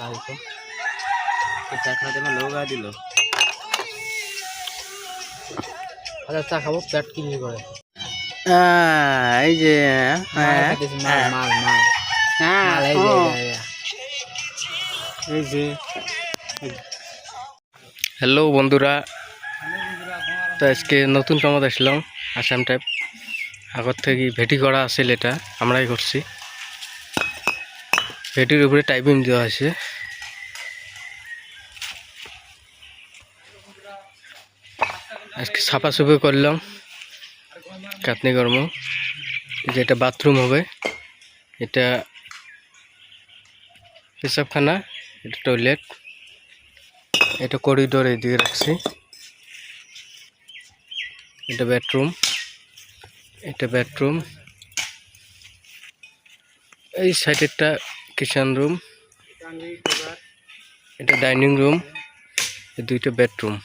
চা খাওয়াতে আমার লোক আ দিল। আচ্ছা চা খাবো, পেট কিনবি করে। এই যে এই যে হ্যালো বন্ধুরা, তো আজকে নতুন কামত আসলাম আসাম টাইপ। আগর থেকে ভেটি করা আছে, এটা আমরাই করছি। ভেটির উপরে টাইপিং দেওয়া আছে। আজকে সাফা সুফি করলাম, কাটনি কর্ম। যেটা বাথরুম হবে, এটা পেশাবখানা, এটা টয়লেট, এটা করিডোর এদিকে রাখছি। এটা বেডরুম, এটা বেডরুম। এই সাইডেরটা কিচেন রুম, এটা ডাইনিং রুম, এই দুইটা বেডরুম।